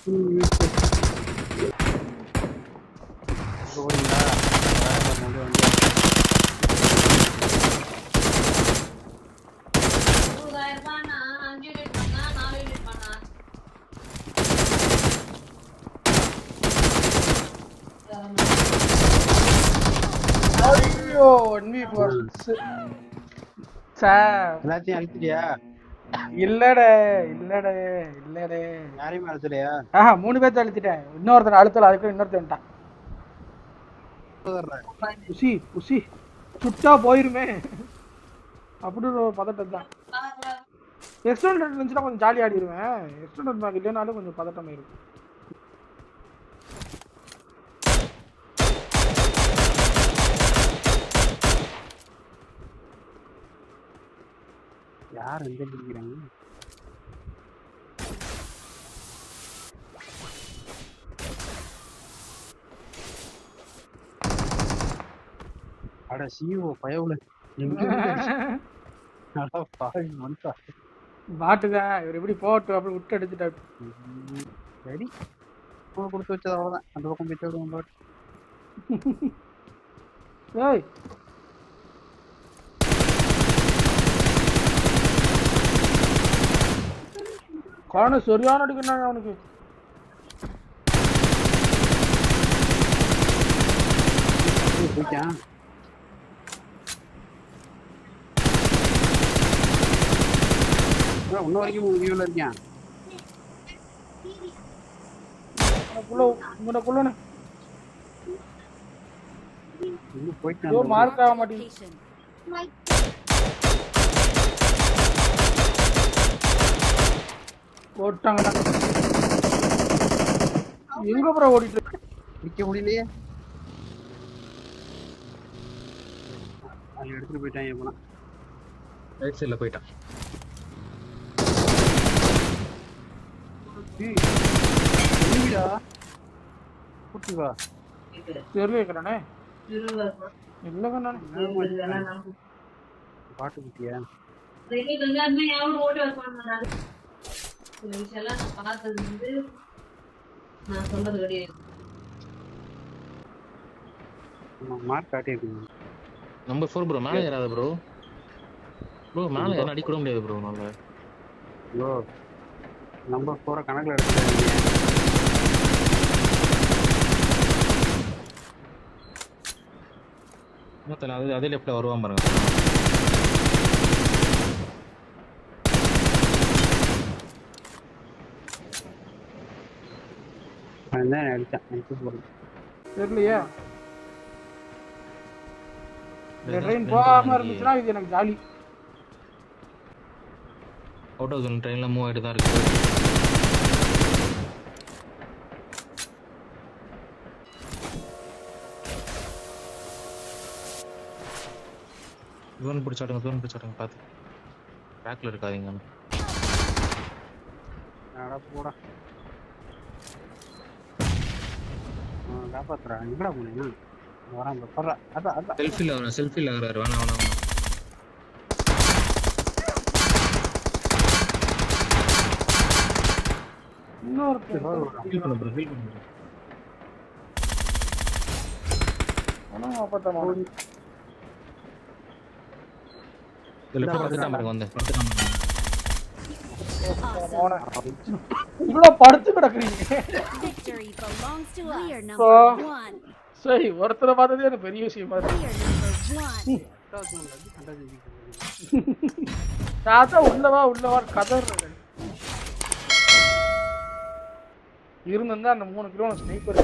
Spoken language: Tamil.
ஐயோ எல்லாத்தையும் அழுத்திட்டியா? இல்லடே இல்லடே இல்லடே யாரையுமே அழுத்தலையா? 3 பேர்த்த அழுத்திட்டேன். இன்னொருத்தன் அழுத்தல, அதுக்கு இன்னொருத்தன்ட்டான். புசி புசி சுட்டா போயிருமே அப்படி ஒரு பதட்டம் தான். எக்ஸ்டெண்டட் இருந்துச்சுன்னா கொஞ்சம் ஜாலியாக ஆடிடுவேன். எக்ஸ்டெண்டட் மேக் இல்லைனாலும் கொஞ்சம் பதட்டம் இருக்கும். யார் எங்க பிடிக்கிறாங்க? அட சிஓ பயவுல பாட்டுதான் இவர் எப்படி போட்டு அப்படி விட்டு எடுத்துட்டாரு. சரி கொடுத்து வச்சது அவ்வளவுதான். அந்த பக்கம் போய் தேடுவோம் பாட்டு. ஏய் காண சரியான அடிக்கிறாங்க அவனுக்கு. போயிட்டான். இன்னும் வரைக்கும் வியூல இருக்கான். போயிட்டான். மார்க் ஆக மாட்டேங்குது. போட்டாங்கடா. எங்க ப்ரோ ஓடிட்டு நிக்க முடியலையே. அது எடுத்துட்டு போயிட்டான். போனா ரைட் சைடுல போயிட்டான். குட்டிவா தெரியல கேக்குறானே. இல்லங்க நான் பாட்டு குட்டியா மார்க் காட்டியிருக்கீங்க. Number 4 bro. மேலே ஏறாத ப்ரோ. ப்ரோ மேலே ஏற அடிக்க கூட முடியாது ப்ரோ. நல்ல ப்ரோ நம்பர் 4 கணக்குல எடுத்துட்டாங்க. இன்னொருத்தன் அதே லெஃப்ட்ல வருவான் பாருங்க. அதான் அடிச்சான். தெரியலையே. ட்ரெயின் போகாம இருந்துச்சுன்னா இது எனக்கு ஜாலி. அவுட் ஆஃப் ட்ரெயின்ல மூவ் ஆகிட்டு தான் இருக்கு. ஜோன் பிடிச்சாட்டுங்க பார்த்து. பேக்கில் இருக்காதீங்க. போடா காப்பாத்துறா. எங்கடா போனீங்க? வரான் படுறா. அதான் அதான் செல்ஃபியில் வராரு. வேணாம் இன்னொரு படுத்து கிடக்குறீங்க. சரி ஒருத்தரை பார்த்ததே எனக்கு பெரிய விஷயமா இருக்கு. தாத்தா உள்ளவா கதர் இருந்திருந்தா அந்த 3 கிலோ ஸ்னைப்பர்